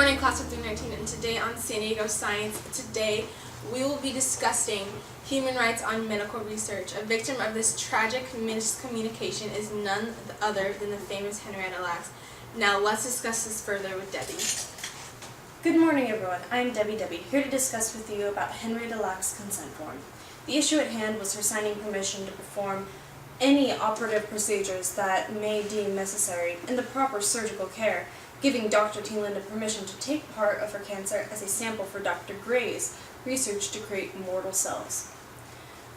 morning, class of 319, and today on San Diego Science, we will be discussing human rights on medical research. A victim of this tragic miscommunication is none other than the famous Henrietta Lacks. Now let's discuss this further with Debbie. Good morning, everyone. I'm Debbie, here to discuss with you about Henrietta Lacks' consent form. The issue at hand was her signing permission to perform any operative procedures that may deem necessary in the proper surgical care, giving Dr. T. Linda permission to take part of her cancer as a sample for Dr. Gray's research to create immortal cells.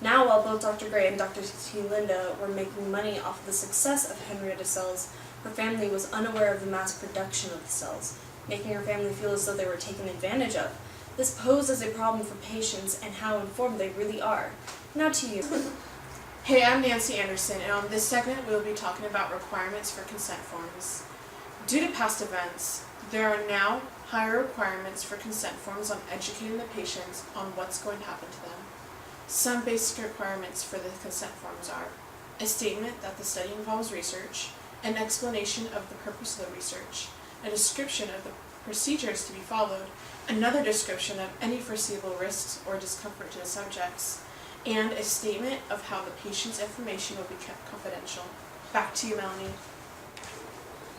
Now, while both Dr. Gray and Dr. T. Linda were making money off of the success of Henrietta's cells, her family was unaware of the mass production of the cells, making her family feel as though they were taken advantage of. This poses a problem for patients and how informed they really are. Now to you. Hey, I'm Nancy Anderson, and on this segment we will be talking about requirements for consent forms. Due to past events, there are now higher requirements for consent forms on educating the patients on what's going to happen to them. Some basic requirements for the consent forms are a statement that the study involves research, an explanation of the purpose of the research, a description of the procedures to be followed, another description of any foreseeable risks or discomfort to the subjects, and a statement of how the patient's information will be kept confidential. Back to you, Melanie.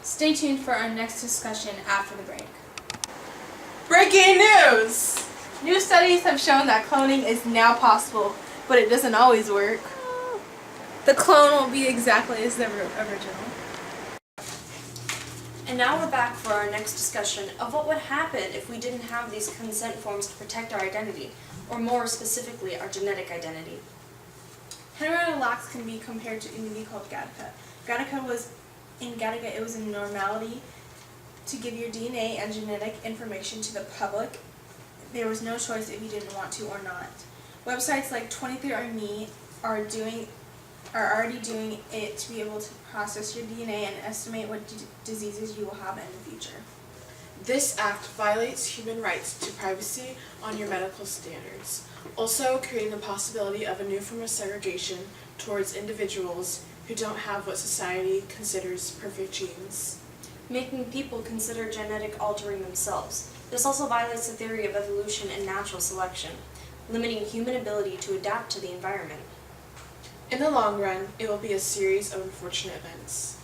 Stay tuned for our next discussion after the break. Breaking news! New studies have shown that cloning is now possible, but it doesn't always work. The clone won't be exactly as the original. And now we're back for our next discussion of what would happen if we didn't have these consent forms to protect our identity, or more specifically, our genetic identity. Henrietta Lacks can be compared to a movie called Gattaca. In Gattaca, it was a normality to give your DNA and genetic information to the public. There was no choice if you didn't want to or not. Websites like 23andMe are already doing it to be able to process your DNA and estimate what diseases you will have in the future. This act violates human rights to privacy on your medical standards, also creating the possibility of a new form of segregation towards individuals who don't have what society considers perfect genes. Making people consider genetic altering themselves. This also violates the theory of evolution and natural selection, limiting human ability to adapt to the environment. In the long run, it will be a series of unfortunate events.